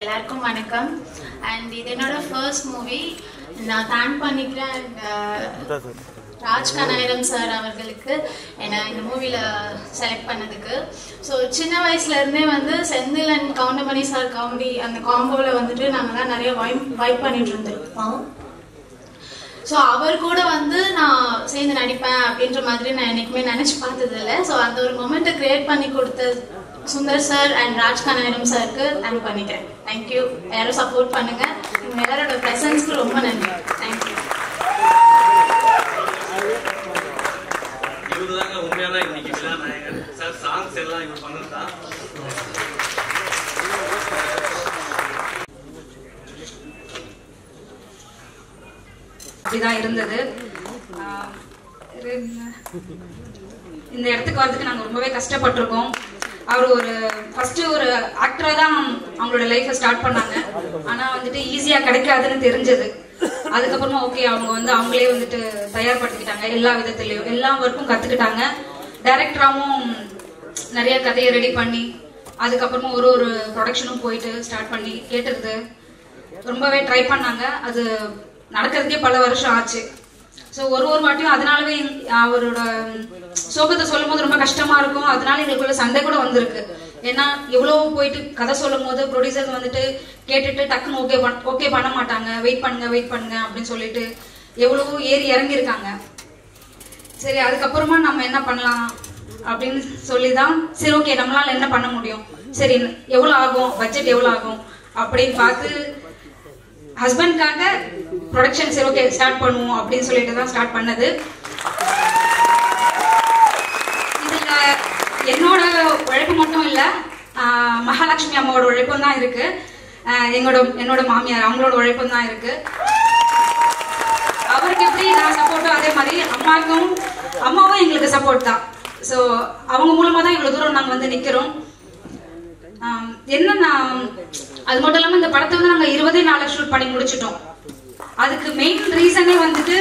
எல்லாருக்கும் வணக்கம். அண்ட் இது என்னோட ஃபர்ஸ்ட் மூவி. நான் தேங்க் பண்ணிக்கிறேன் ராஜ் கனாயிரம் சார் அவர்களுக்கு என்னை இந்த மூவியில் செலக்ட் பண்ணதுக்கு. ஸோ சின்ன வயசுலேருந்தே வந்து Senthil and Goundamani sir comedy அந்த காம்போவில் வந்துட்டு நாங்கள் தான் நிறைய வைப் பண்ணிட்டு இருந்திருப்போம். ஸோ அவர் கூட வந்து நான் சேர்ந்து நடிப்பேன் அப்படின்ற மாதிரி நான் என்றைக்குமே நினச்சி பார்த்ததில்லை. ஸோ அந்த ஒரு மொமெண்ட்டை க்ரியேட் பண்ணி கொடுத்த சுந்தர் சார் அண்ட் ராஜ் கனாயிரம் சாருக்கு தேங்க் பண்ணிக்கிறேன். தேங்க்யூ. எல்லாரும் சப்போர்ட் பண்ணுங்க. உங்க எல்லாரோட ப்ரெசன்ஸ்க்கு ரொம்ப நன்றி. தேங்க்யூ. இவருதாங்க உண்மையான இன்னைக்கு விழாநாயகன் சார். சாங்ஸ் எல்லாம் இவர் பண்ணதுதான். அப்படிதான் இருந்தது. இந்த இடத்துக்கு வரதுக்கு நாங்கள் ரொம்பவே கஷ்டப்பட்டிருக்கோம். அவர் ஃபர்ஸ்ட் ஒரு ஆக்டரா தான் அவங்களோட லைஃபை ஸ்டார்ட் பண்ணாங்க. ஆனா வந்துட்டு ஈஸியா கிடைக்காதுன்னு தெரிஞ்சது. அதுக்கப்புறமா ஓகே அவங்க வந்து அவங்களே வந்துட்டு தயார்படுத்திக்கிட்டாங்க. எல்லா விதத்திலையும் எல்லா ஒர்க்கும் கத்துக்கிட்டாங்க. டைரக்டராகவும் நிறைய கதையை ரெடி பண்ணி அதுக்கப்புறமா ஒரு ப்ரொடக்ஷனும் போயிட்டு ஸ்டார்ட் பண்ணி கேட்டுருது ரொம்பவே ட்ரை பண்ணாங்க. அது நடக்கிறதுக்கே பல வருஷம் ஆச்சு. ஸோ ஒரு வாட்டியும் அதனாலவே அவரோட சோகத்தை சொல்லும் போது ரொம்ப கஷ்டமா இருக்கும். அதனால எங்களுக்குள்ள சண்டை கூட வந்திருக்கு. ஏன்னா எவ்வளவு போயிட்டு கதை சொல்லும் போது ப்ரொடியூசர்ஸ் வந்துட்டு கேட்டுட்டு டக்குன்னு ஓகே பண்ண மாட்டாங்க. வெயிட் பண்ணுங்க அப்படின்னு சொல்லிட்டு எவ்வளவோ ஏறி இறங்கியிருக்காங்க. சரி அதுக்கப்புறமா நம்ம என்ன பண்ணலாம் அப்படின்னு சொல்லிதான் சரி ஓகே நம்மளால என்ன பண்ண முடியும், சரி எவ்வளவு ஆகும், பட்ஜெட் எவ்வளவு ஆகும் அப்படின்னு பார்த்து ஹஸ்பண்ட்காக ப்ரொடக்ஷன் சரி ஓகே ஸ்டார்ட் பண்ணுவோம் அப்படின்னு சொல்லிட்டு தான் ஸ்டார்ட் பண்ணது. இதுல என்னோட உழைப்பு மட்டும் இல்ல, மகாலட்சுமி அம்மாவோட உழைப்பும் தான் இருக்கு. என்னோட மாமியார் அவங்களோட உழைப்பும் தான் இருக்கு. அவருக்கு எப்படி நான் சப்போர்ட்டோ அதே மாதிரி அம்மாவும் எங்களுக்கு சப்போர்ட் தான். ஸோ அவங்க மூலமா தான் இவ்வளவு தூரம் நாங்க வந்து நிக்கிறோம். என்னன்னா அது மட்டும் இல்லாம இந்த படத்தை வந்து நாங்க 20 நாள் ஷூட் பண்ணி முடிச்சிட்டோம். அதுக்கு மெயின் ரீசனே வந்துட்டு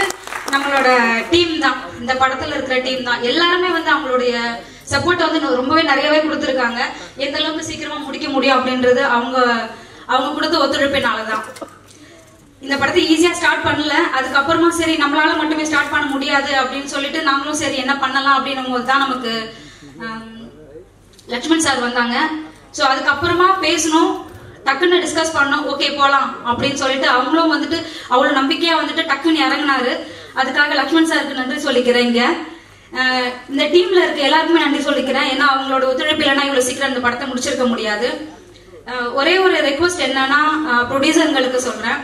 நம்மளோட டீம் தான். இந்த படத்துல இருக்கிற டீம் தான். எல்லாருமே வந்து அவங்களுடைய சப்போர்ட் வந்து ரொம்பவே நிறையவே கொடுத்துருக்காங்க. எந்த அளவுக்கு சீக்கிரமா முடிக்க முடியும் அப்படின்றது அவங்க கொடுத்த ஒத்துழைப்பினாலதான். இந்த படத்தை ஈஸியா ஸ்டார்ட் பண்ணல. அதுக்கப்புறமா சரி நம்மளால மட்டுமே ஸ்டார்ட் பண்ண முடியாது அப்படின்னு சொல்லிட்டு நாங்களும் சரி என்ன பண்ணலாம் அப்படின்னும் போதுதான் நமக்கு லட்சுமண் சார் வந்தாங்க. ஸோ அதுக்கப்புறமா பேசணும், டக்குன்னு டிஸ்கஸ் பண்ணோம், ஓகே போலாம் அப்படின்னு சொல்லிட்டு அவங்களும் வந்துட்டு அவ்வளவு நம்பிக்கையா வந்துட்டு டக்குன்னு இறங்கினாரு. அதுக்காக லட்சுமண் சாருக்கு நன்றி சொல்லிக்கிறேன். இங்க இந்த டீம்ல இருக்க எல்லாருக்குமே நன்றி சொல்லிக்கிறேன். ஏன்னா அவங்களோட ஒத்துழைப்பு இல்லைன்னா இவ்வளவு சீக்கிரம் இந்த படத்தை முடிச்சிருக்க முடியாது. ஒரே ஒரு ரெக்வஸ்ட் என்னன்னா ப்ரொடியூசர்களுக்கு சொல்றேன்,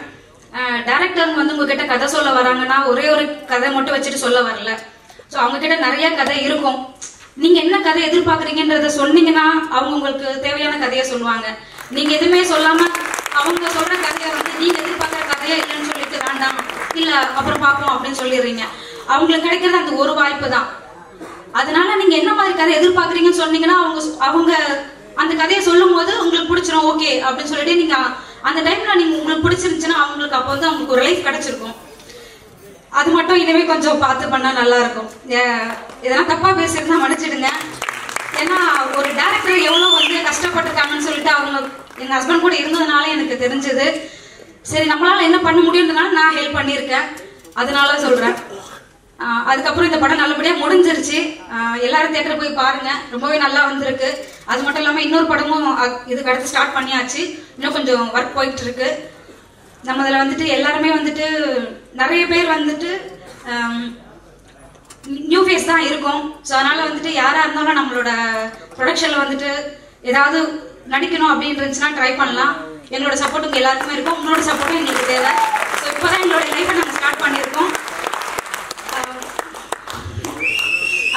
டைரக்டர் வந்து உங்ககிட்ட கதை சொல்ல வராங்கன்னா ஒரே ஒரு கதை மட்டும் வச்சுட்டு சொல்ல வரல. ஸோ அவங்க கிட்ட நிறைய கதை இருக்கும். நீங்க என்ன கதை எதிர்பார்க்கறீங்கன்றத சொன்னீங்கன்னா அவங்க உங்களுக்கு தேவையான கதையை சொல்லுவாங்க. நீங்க எதுவுமே சொல்லாம அவங்க சொல்ற கதையை வந்து நீங்க எதிர்பார்க்கிற கதையா இல்லைன்னு சொல்லிட்டு வேண்டாம் இல்ல அப்புறம் பார்ப்போம் அப்படின்னு சொல்லிடுறீங்க. அவங்களுக்கு கிடைக்கிறது அந்த ஒரு வாய்ப்பு தான். அதனால நீங்க என்ன மாதிரி கதை எதிர்பார்க்கறீங்கன்னு சொன்னீங்கன்னா அவங்க அந்த கதையை சொல்லும் போது உங்களுக்கு பிடிச்சிரும் ஓகே அப்படின்னு சொல்லிட்டு நீங்க அந்த டைம்ல நீங்க உங்களுக்கு பிடிச்சிருந்துச்சுன்னா அவங்களுக்கு அப்போ வந்து அவங்களுக்கு ஒரு லைஃப் கிடைச்சிருக்கும். அது மட்டும் இனிமே கொஞ்சம் பார்த்து பண்ணா நல்லா இருக்கும். இதெல்லாம் தப்பா பேசிருந்தா மன்னிச்சிடுங்க. ஏன்னா ஒரு டைரக்டர் எவ்வளவு வந்து கஷ்டப்பட்டிருக்காங்கன்னு சொல்லிட்டு அவங்க எங்க ஹஸ்பண்ட் கூட இருந்ததுனால எனக்கு தெரிஞ்சது. சரி நம்மளால என்ன பண்ண முடியும்ன்றதுனால நான் ஹெல்ப் பண்ணியிருக்கேன். அதனால சொல்றேன். அதுக்கப்புறம் இந்த படம் நல்லபடியா முடிஞ்சிருச்சு. எல்லாரும் தியேட்டர் போய் பாருங்க, ரொம்பவே நல்லா வந்திருக்கு. அது மட்டும் இல்லாம இன்னொரு படமும் இதுக்கு அடுத்து ஸ்டார்ட் பண்ணியாச்சு. இன்னும் கொஞ்சம் ஒர்க் போயிட்டு இருக்கு. நம்ம இதுல வந்துட்டு எல்லாருமே வந்துட்டு நிறைய பேர் வந்துட்டு நியூ ஃபேஸ் தான் இருக்கும். ஸோ அதனால வந்துட்டு யாரா இருந்தாலும் நம்மளோட ப்ரொடக்ஷன்ல வந்துட்டு ஏதாவது நடிக்கணும் அப்படின்னு இருந்துச்சுன்னா ட்ரை பண்ணலாம். எங்களோட சப்போர்ட் உங்க எல்லாருக்குமே இருக்கும். உங்களோட சப்போர்ட்டும் எங்களுக்கு தேவை. ஸோ இப்போதான் எங்களோட லைஃபை நாங்கள் ஸ்டார்ட் பண்ணியிருக்கோம்.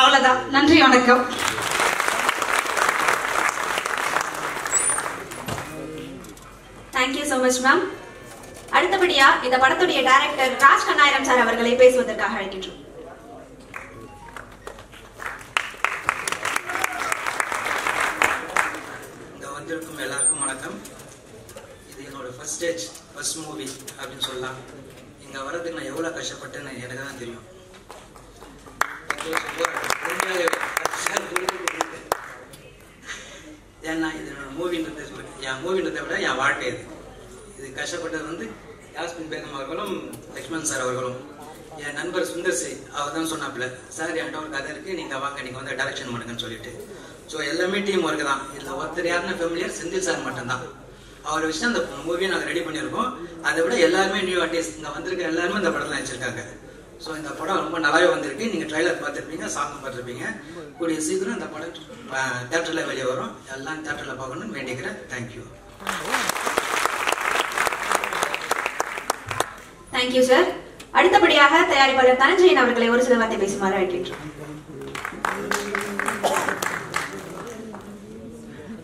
அவ்வளவுதான். நன்றி, வணக்கம். Thank you so much ma'am. அடுத்தபடியா இந்த படத்துடைய டைரக்டர் ராஜ் கனாயிரம் சார் அவர்களை பேசுவதற்காக அழைக்கின்றோம். இங்க வந்திருக்கும் எல்லாருக்கும் வணக்கம். இது என்னோட ஃபர்ஸ்ட் மூவி அப்படின்னு சொல்லலாம். இங்க வர்றதுக்கு நான் எவ்வளவு கஷ்டப்பட்டேன்னு எனக்கு தான் தெரியும். ஏன்னா இது மூவின்றதை என் மூவின்றதை விட என் வாழ்க்கை இது கஷ்டப்பட்டது வந்து யாஸ்மின் பேகம் அவர்களும் லக்ஷ்மண் சார் அவர்களும். என் நண்பர் சுந்தர் சி அவர் தான் சொன்னாப்புல, சார் என்கிட்ட ஒரு கதை இருக்குது, நீங்கள் வாங்க, நீங்கள் வந்து டைரக்ஷன் பண்ணுங்கன்னு சொல்லிட்டு. ஸோ எல்லாமே டீம் ஒர்க்கு தான். இதில் ஒருத்தர் யாருன்னா ஃபெமிலியர் செந்தில் சார் மட்டும்தான். அவர் விஷயம் அந்த மூவியை நாங்கள் ரெடி பண்ணியிருக்கோம். அதை விட எல்லாருமே நியூ ஆர்டிஸ்ட் இங்கே வந்திருக்க எல்லாருமே இந்த படத்தில் வச்சிருக்காங்க. ஸோ இந்த படம் ரொம்ப நல்லாவே வந்திருக்கு. நீங்கள் ட்ரைலர் பார்த்துருப்பீங்க, சாங்கும் பார்த்துருப்பீங்க. கூடிய சீக்கிரம் இந்த படம் தேட்டரில் வெளியே வரும். எல்லாம் தேட்டரில் பார்க்கணும்னு வேண்டிக்கிறேன். தேங்க்யூ. Thank you sir. அடுத்தபடியாக தயாரிப்பாளர் தனஞ்சயன் அவர்களை ஒரு சில வார்த்தை பேசுமாறு அழைக்கின்றோம்.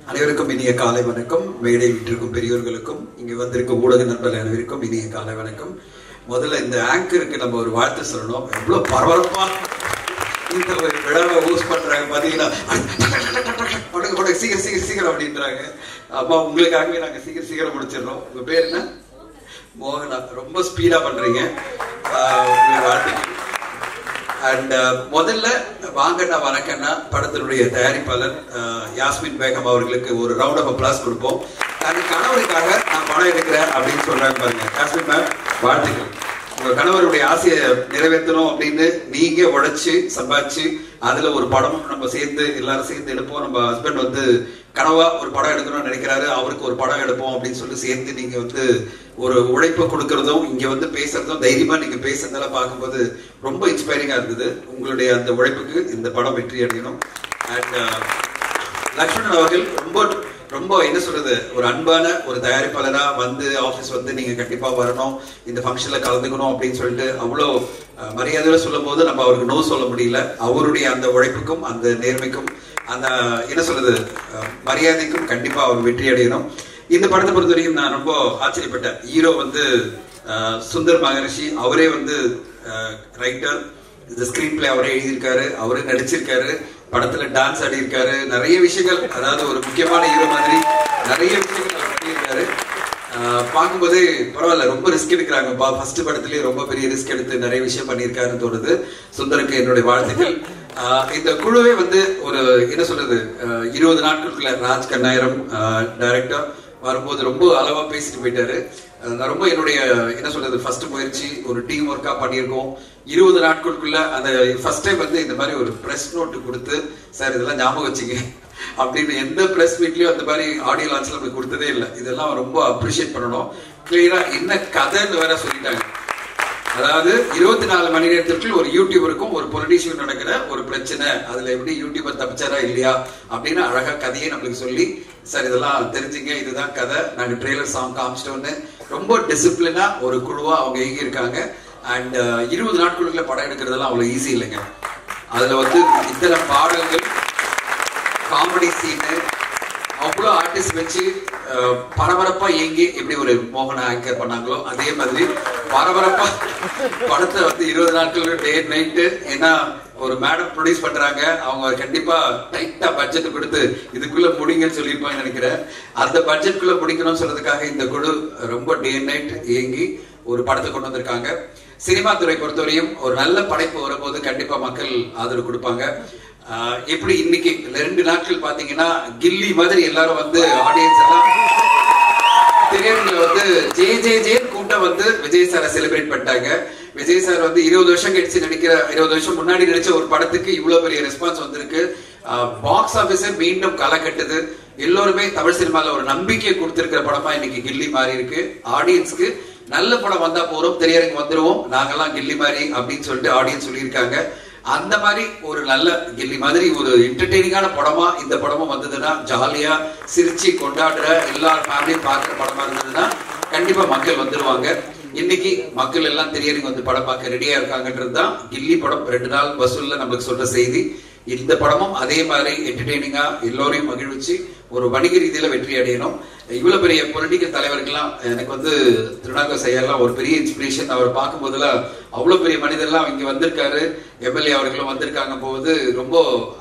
அனைவருக்கும் இனிய காலை வணக்கம். மேடை விட்டிருக்கும் பெரியோர்களுக்கும் இங்க வந்திருக்கும் ஊடக நண்பர்கள் அனைவருக்கும் இனிய காலை வணக்கம். முதல்ல இந்த ஆங்கருக்கு நம்ம ஒரு வாழ்த்து சொல்லணும். எவ்வளவு பரபரப்பா இந்த விழாவை ஹோஸ்ட் பண்றாங்க பாத்தீங்கன்னா, சீக்கிரம் சீக்கிரம் சீக்கிரம் அப்படின்றாங்க. அப்பா உங்களுக்காகவே நாங்க சீக்கிரம் சீக்கிரம் முடிச்சிடறோம். உங்க பேர் என்ன? மோகனா. ரொம்ப ஸ்பீடா பண்றீங்க. வாழ்த்துக்கள். அண்ட் முதல்ல வாங்கண்ணா வணக்கண்ணா படத்தினுடைய தயாரிப்பாளர் யாஸ்மின் பேகம் அவர்களுக்கு ஒரு ரவுண்ட் ஆஃப் அப்ளாஸ் கொடுப்போம். தன் கணவருக்காக நான் படம் எடுக்கிறேன் அப்படின்னு சொல்றாங்க பாருங்க. யாஸ்மின் மேம் வாழ்த்துக்கள். உங்க கணவருடைய ஆசையை நிறைவேற்றணும் அப்படின்னு நீங்க உழைச்சு சம்பாதிச்சு அதுல ஒரு படம் நம்ம சேர்ந்து எல்லாரும் சேர்ந்து எடுப்போம். நம்ம ஹஸ்பண்ட் வந்து கனவா ஒரு படம் எடுக்கணும்னு நினைக்கிறாரு, அவருக்கு ஒரு படம் எடுப்போம் அப்படின்னு சொல்லி சேர்ந்து நீங்க வந்து ஒரு உழைப்பை கொடுக்கறதும் இங்க வந்து பேசுறதும் தைரியமா நீங்க பேசுறதால பார்க்கும்போது ரொம்ப இன்ஸ்பைரிங்கா இருந்தது. உங்களுடைய அந்த உழைப்புக்கு இந்த படம் வெற்றி அடையணும். அண்ட் லக்ஷ்மணன் அவர்கள் ரொம்ப ரொம்ப என்ன சொல்றது, ஒரு அன்பான ஒரு தயாரிப்பாளரா வந்து ஆபீஸ் வந்து நீங்க கண்டிப்பா வரணும், இந்த ஃபங்க்ஷன்ல கலந்துக்கணும் அப்படின்னு சொல்லிட்டு அவ்வளோ மரியாதையோட சொல்லும் போது நம்ம அவருக்கு நோ சொல்ல முடியல. அவருடைய அந்த உழைப்புக்கும் அந்த நேர்மைக்கும் அந்த என்ன சொல்றது மரியாதைக்கும் கண்டிப்பா அவர் வெற்றி அடையணும். இந்த படத்தை பொறுத்த வரைக்கும் நான் ரொம்ப ஆச்சரியப்பட்டேன். ஹீரோ வந்து சுந்தர் மகரிஷி, அவரே வந்து ரைட்டர், இந்த ஸ்கிரீன் பிளே அவரே எழுதியிருக்காரு, அவரே நடிச்சிருக்காரு, படத்துல டான்ஸ் ஆடி இருக்காரு, நிறைய விஷயங்கள், அதாவது ஒரு முக்கியமான ஹீரோ மாதிரி நிறைய விஷயங்கள் அவர் பண்ணியிருக்காரு. பார்க்கும்போதே பரவாயில்ல, ரொம்ப ரிஸ்க் எடுக்கிறாங்க. ஃபர்ஸ்ட் படத்திலேயே ரொம்ப பெரிய ரிஸ்க் எடுத்து நிறைய விஷயம் பண்ணியிருக்காருன்னு தோணுது. சுந்தருக்கு என்னுடைய வாழ்த்துக்கள். இந்த குழுவே வந்து ஒரு என்ன சொல்றது 20 நாட்களுக்குள்ள ராஜ் கண்ணாயிரம் டைரக்டர் வரும்போது ரொம்ப அளவா பேசிட்டு போயிட்டாரு. நான் ரொம்ப என்னுடைய என்ன சொல்றது ஃபர்ஸ்ட் முயற்சி ஒரு டீம் ஒர்க்கா பண்ணியிருக்கோம். 20 நாட்களுக்குள்ள அந்த ஃபர்ஸ்ட் டைம் வந்து இந்த மாதிரி ஒரு பிரஸ் நோட் கொடுத்து சார் இதெல்லாம் ஞாபகம் வச்சுங்க அப்படின்னு எந்த பிரஸ் மீட்லயும் அந்த மாதிரி ஆடியோ லான்ச்ல நமக்கு கொடுத்ததே இல்லை. இதெல்லாம் ரொம்ப அப்ரிஷியேட் பண்ணணும். கிளியரா என்ன கதைன்னு வேற சொல்லிட்டாங்க. அதாவது 24 மணி நேரத்திற்குள் ஒரு யூடியூபருக்கும் ஒரு பொலிட்டீஷியன் நடக்கிற ஒரு பிரச்சனை, அதுல எப்படி யூடியூபர் தப்பிச்சாரா இல்லையா அப்படின்னு அழகா கதையை நம்மளுக்கு சொல்லி சார் இதெல்லாம் தெரிஞ்சுங்க, இதுதான் கதை, நாங்க ட்ரெய்லர் சாங் காமிச்சிட்டோன்னு ரொம்ப டிசிப்ளினா ஒரு குழுவா அவங்க இயங்கி இருக்காங்க. அண்ட் 20 நாட்களுக்குள்ள படம் எடுக்கிறதெல்லாம் அவ்வளவு ஈஸி இல்லைங்க. அதுல வந்து இத்தனை பாடல்கள், காமெடி சீனு, அவ்வளோ ஆர்டிஸ்ட் வச்சு பரபரப்பா இயங்கி எப்படி ஒரு மோகன ஆங்கர் பண்ணாங்களோ அதே மாதிரி பரபரப்பா படத்தை வந்து 20 நாட்கள் டே நைட்டு. ஏன்னா ஒரு மேடம் ப்ரொடியூஸ் பண்றாங்க, அவங்க கண்டிப்பா டைட்டா பட்ஜெட் கொடுத்து இதுக்குள்ள முடிங்கன்னு சொல்லியிருப்பாங்கன்னு நினைக்கிறேன். அந்த பட்ஜெட்குள்ள முடிக்கணும்னு சொல்றதுக்காக இந்த குழு ரொம்ப டே நைட் இயங்கி ஒரு படத்தை கொண்டு வந்திருக்காங்க. சினிமா துறை பொறுத்தவரையும் ஒரு நல்ல படைப்பு வரும்போது கண்டிப்பா மக்கள் ஆதரவு கொடுப்பாங்க. எப்படி இன்னைக்கு 2 நாட்கள் பாத்தீங்கன்னா கில்லி மாதிரி எல்லாரும் வந்து ஆடியன்ஸ் எல்லாம் திரையரங்குல வந்து ஜே ஜே ஜே கூட்டம் வந்து விஜய் சாரை செலிப்ரேட் பண்ணிட்டாங்க. விஜய் சார் வந்து 20 வருஷம் கழிச்சு நடிக்கிற 20 வருஷம் முன்னாடி நடிச்ச ஒரு படத்துக்கு இவ்வளவு பெரிய ரெஸ்பான்ஸ் வந்திருக்கு. பாக்ஸ் ஆபீஸை மீண்டும் களை கட்டுது. எல்லோருமே தமிழ் சினிமால ஒரு நம்பிக்கையை கொடுத்திருக்கிற படமா இன்னைக்கு கில்லி மாறி இருக்கு. ஆடியன்ஸ்க்கு நல்ல படம் வந்தா போறோம், திரையரங்கு வந்துருவோம், நாங்கெல்லாம் கில்லி மாதிரி அப்படின்னு சொல்லிட்டு ஆடியன்ஸ் சொல்லியிருக்காங்க. அந்த மாதிரி ஒரு நல்ல கில்லி மாதிரி ஒரு என்டர்டெய்னிங்கான படமா இந்த படமும் வந்ததுன்னா, ஜாலியா சிரிச்சு கொண்டாடுற எல்லா ஃபேமிலியும் பார்க்குற படமா இருந்ததுன்னா கண்டிப்பா மக்கள் வந்துருவாங்க. இன்னைக்கு மக்கள் எல்லாம் திரையரங்கு வந்து படம் பார்க்க ரெடியா இருக்காங்கன்றது தான் கில்லி படம் 2 நாள் வசூல்ல நம்மளுக்கு சொல்ற செய்தி. இந்த படமும் அதே மாதிரி என்டர்டெய்னிங்கா எல்லோரையும் மகிழ்ச்சி ஒரு வணிக ரீதியில வெற்றி அடையணும். இவ்வளவு பெரிய பொலிட்டிக்கல் தலைவர்கள்லாம் எனக்கு வந்து திருநாகர் ஐயாலாம் ஒரு பெரிய இன்ஸ்பிரேஷன். அவர் பார்க்கும் போதெல்லாம் அவ்வளவு பெரிய மனிதர்லாம் இங்க வந்திருக்காரு, எம்எல்ஏ அவர்களும் வந்திருக்காங்க போது ரொம்ப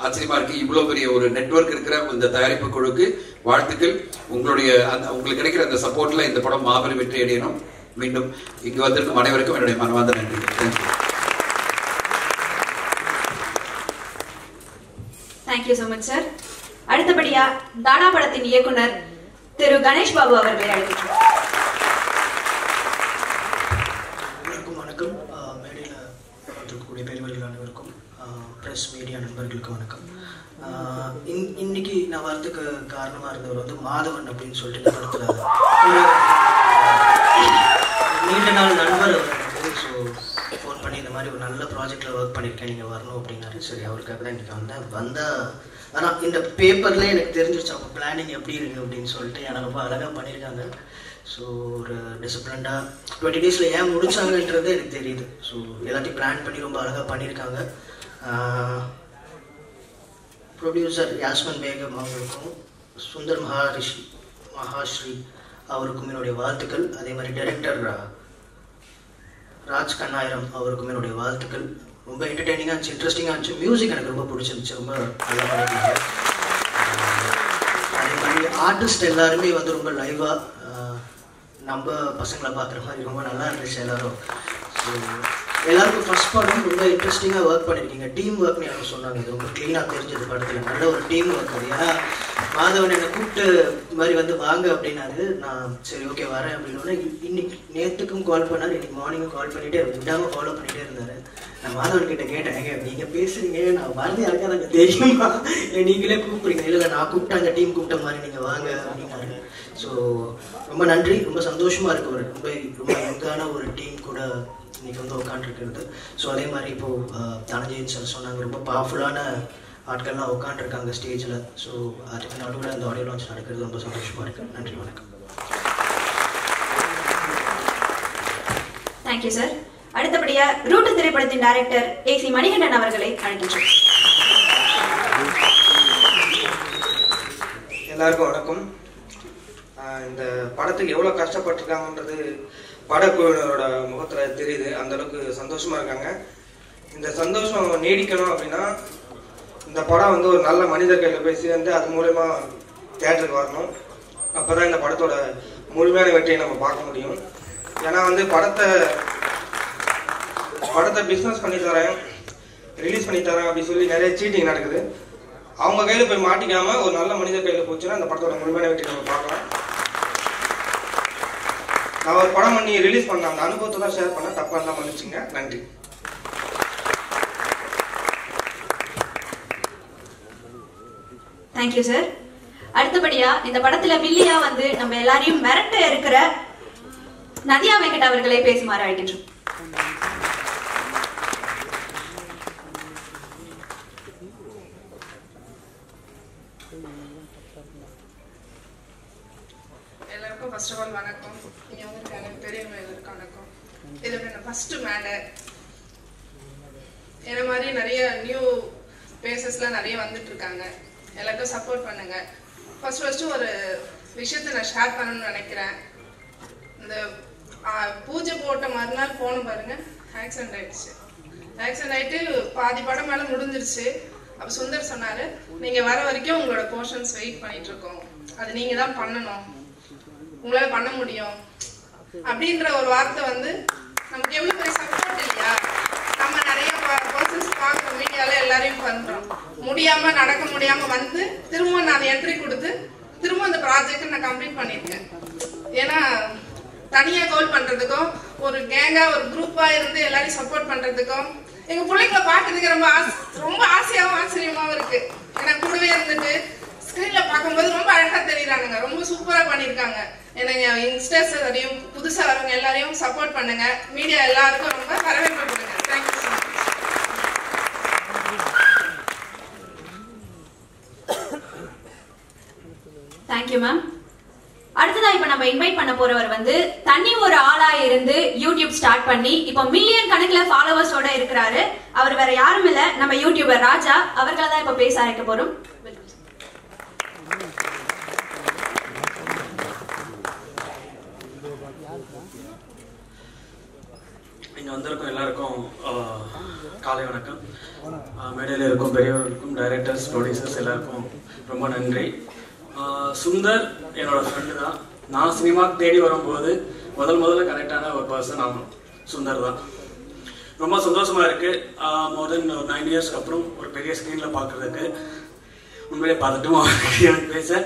ஆச்சரியமா இருக்கு. இவ்வளவு பெரிய ஒரு நெட்வொர்க் இருக்கிற இந்த தயாரிப்பு குழுக்கு வாழ்த்துக்கள். உங்களுடைய உங்களுக்கு கிடைக்கிற அந்த சப்போர்ட்ல இந்த படம் மாபெரும் வெற்றி அடையணும். மீண்டும் இங்கு வந்திருக்கும் அனைவருக்கும் என்னுடைய மனமார்ந்த நன்றி. Thank you so much sir. அடுத்தபடியா தானா படத்தின் இயக்குனர் திரு கணேஷ் பாபு அவர்களை அழைக்கிறோம். வணக்கம். மேடையில் வந்திருக்கக்கூடிய பெரியவர்கள் அனைவருக்கும், ப்ரெஸ் மீடியா நண்பர்களுக்கு வணக்கம். இன்னைக்கு நான் வரதுக்கு காரணமாக இருந்தவர் வந்து மாதவன் அப்படின்னு சொல்லிட்டு படத்தில் நீண்ட நாள் நண்பர் அவர் வந்து. ஸோ ஃபோன் பண்ணி இந்த மாதிரி ஒரு நல்ல ப்ராஜெக்டில் ஒர்க் பண்ணியிருக்கேன், நீங்கள் வரணும் அப்படின்னாரு. சரி, அவருக்காக தான் இன்றைக்கி வந்தால் ஆனால் இந்த பேப்பர்லேயே எனக்கு தெரிஞ்சிருச்சு அவங்க பிளானிங் எப்படி இருக்குது அப்படின்னு சொல்லிட்டு. ஏன்னா ரொம்ப அழகாக பண்ணியிருக்காங்க. ஸோ ஒரு டிசிப்ளின்டாக 20 டேஸில் ஏன் முடிச்சாங்கன்றது எனக்கு தெரியுது. ஸோ எல்லாத்தையும் பிளான் பண்ணி ரொம்ப அழகாக பண்ணியிருக்காங்க. ப்ரொடியூசர் யாஸ்மின் பேகம் அவங்களுக்கும், சுந்தர் மகாஸ்ரீ அவருக்கும் என்னுடைய வாழ்த்துக்கள். அதே மாதிரி டைரக்டர் ராஜ் கண்ணாயிரம் அவருக்கும் என்னுடைய வாழ்த்துக்கள். ரொம்ப என்டர்டெய்னிங்காக இருந்துச்சு, இன்ட்ரெஸ்டிங்காக இருந்துச்சு. மியூசிக் எனக்கு ரொம்ப பிடிச்சிருந்துச்சு, ரொம்ப நல்லா பண்ணியிருக்காங்க. அதே மாதிரி ஆர்டிஸ்ட் எல்லாருமே வந்து ரொம்ப லைவாக நம்ம பசங்களை பார்க்குற மாதிரி ரொம்ப நல்லா இருந்துச்சு எல்லாரும். ஸோ எல்லாருக்கும் ஃபர்ஸ்ட் படம் ரொம்ப இன்ட்ரெஸ்டிங்காக ஒர்க் பண்ணியிருக்கீங்க. டீம் ஒர்க்னு எனக்கு சொன்னாங்க. இது ரொம்ப க்ளீனாக தெரிஞ்சது படத்தில். நல்ல ஒரு டீம் ஒர்க் அது. ஏன்னா மாதவன் என்னை கூப்பிட்டு இது மாதிரி வந்து வாங்க அப்படின்னாரு. நான் சரி ஓகே வரேன் அப்படின்னு. இன்னைக்கு நேற்றுக்கும் கால் பண்ணார், இன்னைக்கு மார்னிங்கும் கால் பண்ணிகிட்டே விடாமல் ஃபாலோ பண்ணிகிட்டே இருந்தார். நான் மாதவன் கிட்ட கேட்டேன், நீங்கள் பேசுகிறீங்க, நான் வரது யாருக்கா எனக்கு தெரியுமா, இல்லை நீங்களே கூப்பிட்றீங்க? இல்லை நான் கூப்பிட்டேன், அந்த டீம் கூப்பிட்ட மாதிரி நீங்கள் வாங்க அப்படின்னாரு. ஸோ ரொம்ப நன்றி, ரொம்ப சந்தோஷமாக இருக்கு. ஒரு ரொம்ப யங்கான ஒரு டீம் கூட இன்னைக்கு வந்து உட்காந்துருக்கிறது. ஸோ அதே மாதிரி இப்போது தனஞ்சயன் சார் சொன்னாங்க, ரொம்ப பவர்ஃபுல்லான ஆட்கள்லாம் உட்காந்துருக்காங்க ஸ்டேஜில். ஸோ அதுக்கு நடுவில் அந்த ஆடியோ லான்ச் நடக்கிறது ரொம்ப சந்தோஷமாக இருக்குது. நன்றி, வணக்கம். Thank you sir. அடுத்தபடியா ரூட் திரைப்படத்தின் டைரக்டர் AC மணிகண்டன் அவர்களை அழைக்கின்றோம். எல்லாருக்கும் வணக்கம். இந்த படத்துக்கு எவ்வளோ கஷ்டப்பட்டிருக்காங்கன்றது படக்குழுவினரோட முகத்தில் தெரியுது. அந்த அளவுக்கு சந்தோஷமா இருக்காங்க. இந்த சந்தோஷம் நீடிக்கணும் அப்படின்னா இந்த படம் வந்து ஒரு நல்ல மனிதர் கையில் போய் சேர்ந்து அது மூலயமா தியேட்டருக்கு வரணும். அப்போ தான் இந்த படத்தோட முழுமையான வெற்றியை நம்ம பார்க்க முடியும். ஏன்னா வந்து படத்தை பிஸ்னஸ் பண்ணி தரேன், ரிலீஸ் பண்ணி தரேன் அப்படி சொல்லி நிறைய சீட்டிங் நடக்குது. அவங்க கையில் போய் மாட்டிக்காம ஒரு நல்ல மனிதர் கையில் போச்சுன்னா அந்த படத்தோட முழுமையான வெற்றி நம்ம பார்க்கலாம். நான் ஒரு படம் பண்ணி ரிலீஸ் பண்ண அந்த அனுபவத்தை தான் ஷேர் பண்ண, தப்பாக தான் மன்னிச்சுங்க. நன்றி. Thank you sir. அடுத்தபடியா இந்த படத்துல வில்லியா வந்து நம்ம எல்லாரையும் மிரட்ட இருக்கிற நதியா வெங்கட் அவர்களை பேசுமாறு அழைக்கின்றோம். எல்லாருக்கும் ஃபர்ஸ்ட் ஆஃப் ஆல் வணக்கம். இங்கே வந்து எனக்கு பெரியவங்க எல்லாருக்கும் வணக்கம். இது என்னோட ஃபர்ஸ்ட் மேடை. என்ன மாதிரி நிறைய நியூ பேசஸ்லாம் நிறைய வந்துட்டு இருக்காங்க. எல்லாருக்கும் சப்போர்ட் பண்ணுங்க. ஃபர்ஸ்ட் ஒரு விஷயத்தை நான் ஷேர் பண்ணணும்னு நினைக்கிறேன். இந்த பூஜை போட்ட மறுநாள் போன பாருங்க, ஆக்சிடென்ட் ஆயிடுச்சு. ஆக்சிடென்ட் ஆயிட்டு பாதி படம் மேலே முடிஞ்சிருச்சு. அப்போ சுந்தர் சொன்னாரு, நீங்க வர வரைக்கும் உங்களோட போர்ஷன்ஸ் வெயிட் பண்ணிட்டு இருக்கோம், அது நீங்க தான் பண்ணணும், உங்களால பண்ண முடியும் அப்படின்ற ஒரு வார்த்தை வந்து நமக்கு எவ்வளவு பெரிய சப்போர்ட் இல்லையா? நம்ம நிறைய பர்சன்ஸ் பார்க்குறோம், மீடியால எல்லாரையும் பண்றோம். முடியாம நடக்க முடியாம வந்து திரும்ப நான் என்ட்ரி கொடுத்து திரும்ப அந்த ப்ராஜெக்ட் நான் கம்ப்ளீட் பண்ணிருக்கேன். ஏன்னா தனியா கோல் பண்றதுக்கும் ஒரு கேங்கா ஒரு குரூப்பா இருந்து எல்லாரையும் சப்போர்ட் பண்றதுக்கும் எங்க பிள்ளைங்களை பாக்குறதுக்கு ரொம்ப ஆசையாவும் ஆச்சரியமாவும் இருக்கு. ஏன்னா கூடவே இருந்துட்டு ஸ்கிரீன்ல பார்க்கும்போது ரொம்ப அழகா தெரியுறானுங்க, ரொம்ப சூப்பரா பண்ணிருக்காங்க. எனக்கு யங்ஸ்டர்ஸ் எல்லாரையும் புதுசா வரவங்க எல்லாரையும் சப்போர்ட் பண்ணுங்க. மீடியா எல்லாருக்கும் ரொம்ப வரவேற்பு கொடுங்க. Thank you so much. Thank you ma'am. அடுத்ததா இப்ப நம்ம இன்வைட் பண்ண போறவர் வந்து தனி ஒரு ஆளா இருந்து யூடியூப் ஸ்டார்ட் பண்ணி இப்போ மில்லியன் கணக்குல ஃபாலோவர்ஸோட இருக்கிறாரு. அவர் வேற யாரும் இல்ல, நம்ம யூடியூபர் ராஜா. அவர்களை தான் இப்ப பேச அழைக்க போறோம். இங்கே வந்திருக்கும் எல்லாருக்கும் காலை வணக்கம். மேடையில் இருக்கும் பெரியவர்களுக்கும் டைரக்டர்ஸ், ப்ரொடியூசர்ஸ் எல்லாருக்கும் ரொம்ப நன்றி. சுந்தர் என்னோட ஃப்ரெண்டு தான். நான் சினிமாவுக்கு தேடி வரும்போது முதல்ல கனெக்டான ஒரு பர்சன் அவன் சுந்தர் தான். ரொம்ப சந்தோஷமா இருக்கு. மோர் தென் ஒரு 9 இயர்ஸ்க்கு அப்புறம் ஒரு பெரிய ஸ்க்ரீனில் பார்க்குறதுக்கு. உண்மையிலே பார்த்துட்டுமா எனக்கு பேச.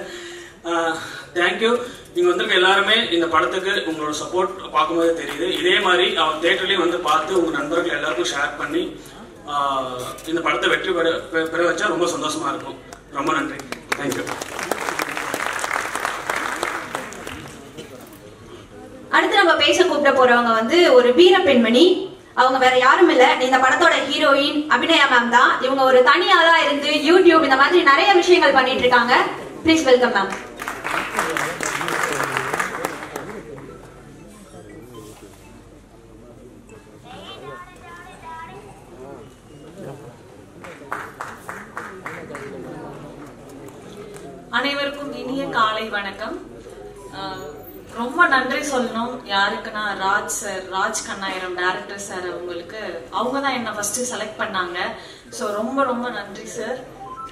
தேங்க்யூ. நீங்க வந்திருக்க எல்லாருமே இந்த படத்துக்கு உங்களோட சப்போர்ட் பார்க்கும்போது தெரியுது. இதே மாதிரி அவர் தியேட்டர்லயும் வந்து பார்த்து உங்க நண்பர்கள் எல்லாருக்கும் ஷேர் பண்ணி இந்த படத்தை வெற்றி பெற வச்சா ரொம்ப சந்தோஷமா இருக்கும். ரொம்ப நன்றி. தேங்க்யூ. அடுத்து நம்ம பேச கூப்பிட போறவங்க வந்து ஒரு வீர பெண்மணி. அவங்க வேற யாரும் இல்ல, இந்த படத்தோட ஹீரோயின் அபிநயா மேம் தான். இவங்க ஒரு தனியாளா இருந்து யூடியூப் இந்த மாதிரி நிறைய விஷயங்கள் பண்ணிட்டு இருக்காங்க. Please welcome ma'am. அனைவருக்கும் இனிய காலை வணக்கம். ரொம்ப நன்றி சொல்லணும். யாருக்குன்னா Raj sir, Raj Kannayiram director sir. அவங்க தான் என்ன ஃபர்ஸ்ட் செலக்ட் பண்ணாங்க. ஸோ ரொம்ப ரொம்ப நன்றி சார்,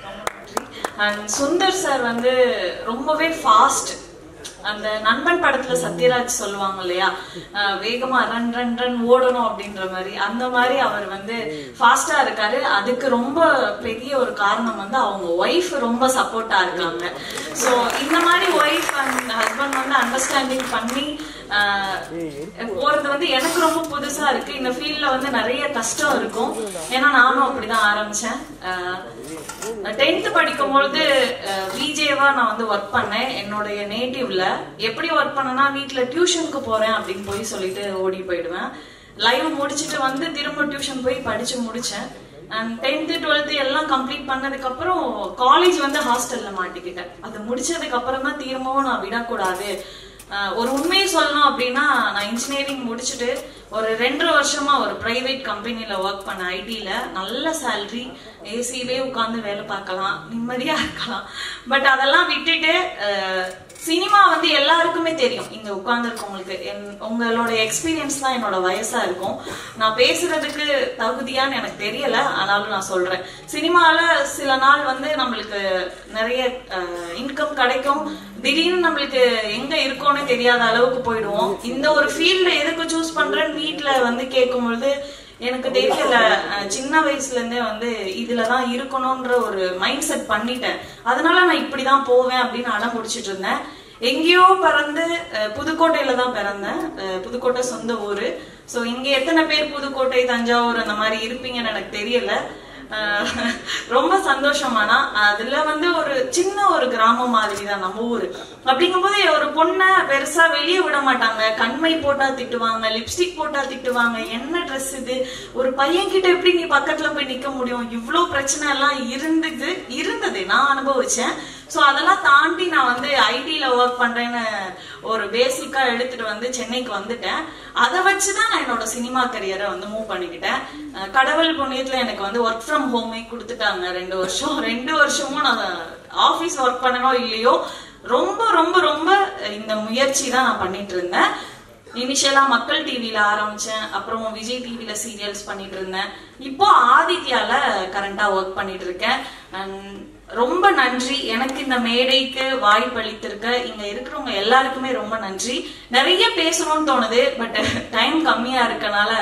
ரொம்ப நன்றி. அண்ட் சுந்தர் சார் வந்து ரொம்பவே ஃபாஸ்ட். அந்த நண்பன் படத்துல சத்யராஜ் சொல்லுவாங்க இல்லையா, வேகமா ரன் ரன் ரன் ஓடணும் அப்படின்ற மாதிரி, அந்த மாதிரி அவர் வந்து ஃபாஸ்டா இருக்காரு. அதுக்கு ரொம்ப பெரிய ஒரு காரணம் வந்து அவங்க ஒய்ஃப் ரொம்ப சப்போர்ட்டா இருக்காங்க. ஸோ இந்த மாதிரி ஒய்ஃப் அண்ட் ஹஸ்பண்ட் வந்து அண்டர்ஸ்டாண்டிங் பண்ணி போறது வந்து எனக்கு ரொம்ப புதுசா இருக்கு. இந்த ஃபீல்ட்ல வந்து நிறைய கஷ்டம் இருக்கும். ஏன்னா நானும் அப்படிதான் ஆரம்பிச்சேன். 10th படிக்கும்பொழுது விஜேவா நான் வந்து ஒர்க் பண்ணேன் என்னுடைய நேட்டிவ்ல. எப்படி ஒர்க் பண்ணனா, வீட்டுல டியூஷனுக்கு போறேன் அப்படின்னு போய் சொல்லிட்டு ஓடி போயிடுவேன். லைவ் முடிச்சுட்டு வந்து திரும்ப டியூஷன் போய் படிச்சு முடிச்சேன். அண்ட் 10th 12th எல்லாம் கம்ப்ளீட் பண்ணதுக்கு அப்புறம் காலேஜ் வந்து ஹாஸ்டல்ல மாட்டிக்கிட்டேன். அது முடிச்சதுக்கு அப்புறம் தான் திரும்பவும் நான் விடக்கூடாது. ஒரு உண்மையை சொல்லணும் அப்படின்னா, நான் இன்ஜினியரிங் முடிச்சுட்டு ஒரு 2 வருஷமா ஒரு பிரைவேட் கம்பெனில ஒர்க் பண்ண, ஐடில. நல்ல சேலரி, ஏசிலே உட்காந்து வேலை பார்க்கலாம், நிம்மதியா இருக்கலாம். பட் அதெல்லாம் விட்டுட்டு சினிமா வந்து எல்லாருக்குமே தெரியும். இங்க உட்கார்ந்து இருக்கவங்களுக்கு உங்களோட எக்ஸ்பீரியன்ஸ் தான் என்னோட வயசா இருக்கும். நான் பேசுறதுக்கு தகுதியான்னு எனக்கு தெரியல, ஆனாலும் நான் சொல்றேன். சினிமால சில நாள் வந்து நம்மளுக்கு நிறைய இன்கம் கிடைக்கும், திடீர்னு நம்மளுக்கு எங்க இருக்கோன்னு தெரியாத அளவுக்கு போயிடுவோம். இந்த ஒரு ஃபீல்ட எதுக்கு சூஸ் பண்றேன்னு வீட்டுல வந்து கேட்கும் பொழுது எனக்கு தெரியல. சின்ன வயசுல இருந்தே வந்து இதுலதான் இருக்கணும்ன்ற ஒரு மைண்ட் செட் பண்ணிட்டேன். அதனால நான் இப்படிதான் போவேன் அப்படின்னு அடம் முடிச்சிட்டு இருந்தேன். எங்கேயோ பிறந்து புதுக்கோட்டையில தான் பிறந்தேன். புதுக்கோட்டை சொந்த ஊரு. சோ இங்க எத்தனை பேர் புதுக்கோட்டை, தஞ்சாவூர் அந்த மாதிரி இருப்பீங்கன்னு எனக்கு தெரியல. ரொம்ப சந்தோஷமானா அதுல வந்து ஒரு சின்ன ஒரு கிராமம் மாதிரி தான் நம்ம ஊரு. அப்படிங்கும் போது ஒரு பொண்ணை பெருசா வெளியே விட மாட்டாங்க. கண்மை போட்டா திட்டுவாங்க, லிப்ஸ்டிக் போட்டா திட்டுவாங்க. என்ன ட்ரெஸ் இது, ஒரு பையன் கிட்ட எப்படி நீ பக்கத்துல போய் நிக்க முடியும்? இவ்வளவு பிரச்சனை எல்லாம் இருந்தது நான் அனுபவிச்சேன். சோ அதெல்லாம் தாண்டி நான் வந்து ஐடில ஒர்க் பண்றேன்னு ஒரு பேசிக்கா எடுத்துட்டு வந்து சென்னைக்கு வந்துட்டேன். அதை வச்சுதான் நான் என்னோட சினிமா கரியரை வந்து மூவ் பண்ணிக்கிட்டேன். கடவுள் புண்ணியத்துல எனக்கு வந்து ஒர்க் ஃப்ரம் ஹோமே கொடுத்துட்டாங்க 2 வருஷம். 2 வருஷமும் நான் ஆபீஸ் ஒர்க் பண்ணனோ இல்லையோ ரொம்ப ரொம்ப ரொம்ப இந்த முயற்சி தான் நான் பண்ணிட்டு இருந்தேன். இனிஷியலா மக்கள் டிவில ஆரம்பிச்சேன், அப்புறம் விஜய் டிவில சீரியல்ஸ் பண்ணிட்டு இருந்தேன். இப்போ ஆதித்யால கரண்டா ஒர்க் பண்ணிட்டு இருக்கேன். ரொம்ப நன்றி. எனக்கு இந்த மேடைக்கு வாய்ப்பளித்திருக்க இங்க இருக்கிறவங்க எல்லாருக்குமே ரொம்ப நன்றி. நிறைய பேசணும்னு தோணுது, பட் டைம் கம்மியா இருக்கனால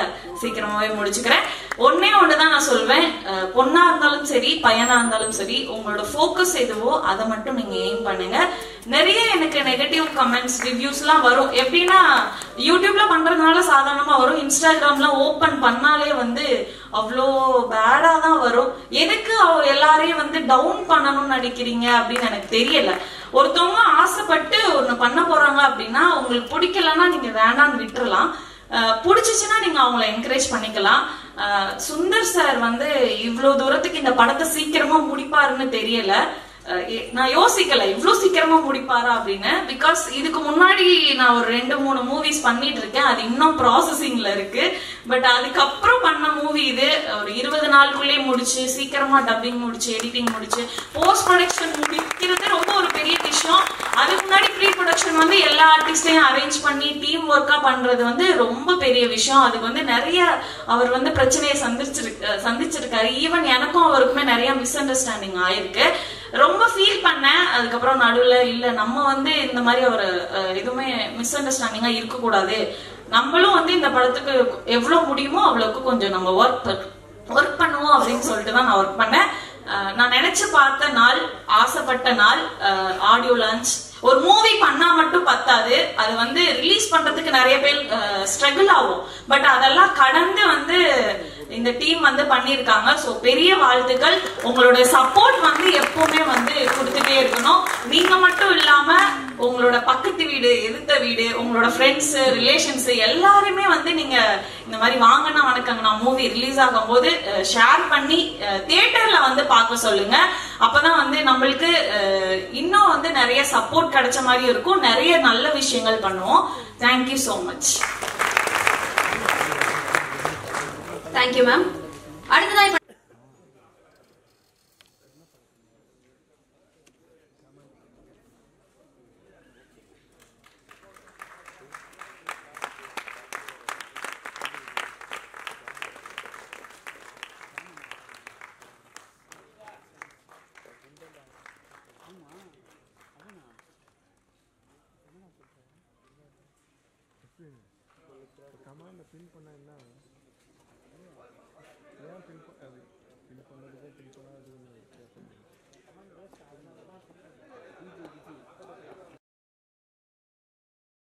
சீக்கிரமாவே முடிச்சுக்கிறேன். ஒன்னே ஒண்ணுதான் நான் சொல்வேன், பொண்ணா இருந்தாலும் சரி பையனா இருந்தாலும் சரி, உங்களோட போக்கஸ் எதுவோ அதை மட்டும் நீங்க எய்ம் பண்ணுங்க. நிறைய எனக்கு நெகட்டிவ் கமெண்ட்ஸ், ரிவ்யூஸ் எல்லாம் வரும். எப்படின்னா யூடியூப்ல பண்றதுனால சாதாரணமா வரும், இன்ஸ்டாகிராம்ல ஓபன் பண்ணாலே வந்து அவ்வளோ பேடா தான் வரும். எதுக்கு எல்லாரையும் வந்து டவுன் பண்ணணும்னு நினைக்கிறீங்க அப்படின்னு எனக்கு தெரியல. ஒருத்தவங்க ஆசைப்பட்டு ஒண்ணு பண்ண போறாங்க அப்படின்னா, உங்களுக்கு பிடிக்கலன்னா நீங்க வேண்டான்னு விட்டுறலாம். பிடிச்சிச்சுன்னா நீங்க அவங்கள என்கரேஜ் பண்ணிக்கலாம். சுந்தர் சார் வந்து இவ்வளவு தூரத்துக்கு இந்த படத்தை சீக்கிரமா முடிப்பாருன்னு தெரியல. நான் யோசிக்கல இவ்வளவு சீக்கிரமா முடிப்பாரா அப்படின்னு. பிகாஸ் இதுக்கு முன்னாடி நான் ஒரு 2-3 மூவிஸ் பண்ணிட்டு இருக்கேன், அது இன்னும் ப்ராசஸிங்ல இருக்கு. பட் அதுக்கப்புறம் பண்ண மூவி இது ஒரு 20 நாளுக்குள்ளேயே முடிச்சு, சீக்கிரமா டப்பிங் முடிச்சு, எடிட்டிங் முடிச்சு, போஸ்ட் ப்ரொடக்ஷன் முடிக்கிறது ரொம்ப ஒரு பெரிய விஷயம். அதுக்கு முன்னாடி ப்ரீ ப்ரொடக்ஷன் வந்து எல்லா ஆர்டிஸ்டையும் அரேஞ்ச் பண்ணி டீம் ஒர்க்கா பண்றது வந்து ரொம்ப பெரிய விஷயம். அதுக்கு வந்து நிறைய அவர் வந்து பிரச்சனையை சந்திச்சிருக்காரு. ஈவன் எனக்கும் அவருக்குமே நிறைய மிஸ் அண்டர்ஸ்டாண்டிங் ஆயிருக்கு. ரொம்ப ஃபீல் பண்ணேன். அதுக்கப்புறம் நடுவுல இல்ல, நம்ம வந்து இந்த மாதிரி ஒரு எதுவுமே மிஸ் அண்டர்ஸ்டாண்டிங்கா இருக்க கூடாது, நம்மளும் வந்து இந்த படத்துக்கு எவ்வளவு முடியுமோ அவ்வளவுக்கு கொஞ்சம் நம்ம ஒர்க் பண்ணுவோம் அப்படின்னு சொல்லிட்டு தான் நான் ஒர்க் பண்ணேன். நான் நினைச்சு பார்த்த நாள், ஆசைப்பட்ட நாள் ஆடியோ லான்ச். ஒரு மூவி பண்ணா மட்டும் பத்தாது, அது வந்து ரிலீஸ் பண்றதுக்கு நிறைய பேர் ஸ்ட்ரகிள் ஆகும். பட் அதெல்லாம் கடந்து வந்து இந்த டீம் வந்து பண்ணிருக்காங்க. சோ பெரிய வாழ்த்துக்கள். உங்களோட சப்போர்ட் வந்து எப்பவுமே வந்து கொடுத்துட்டே இருக்கணும். நீங்க மட்டும் இல்லாம உங்களோட பக்கத்து வீடு, எதிர்த்த வீடு, உங்களோட ஃப்ரெண்ட்ஸ், ரிலேஷன்ஸ் எல்லாருமே வந்து நீங்க இந்த மாதிரி வாங்கினா வணக்கங்கண்ணா மூவி ரிலீஸ் ஆகும் போது ஷேர் பண்ணி தியேட்டர்ல வந்து பார்க்க சொல்லுங்க. அப்பதான் வந்து நம்மளுக்கு இன்னும் வந்து நிறைய சப்போர்ட் கிடைச்ச மாதிரி இருக்கும். நிறைய நல்ல விஷயங்கள் பண்ணுவோம். Thank you so much. Thank you ma'am. அடுத்ததா இப்ப கமாண்ட்ல பின் பண்ணா என்ன ஏன் பின்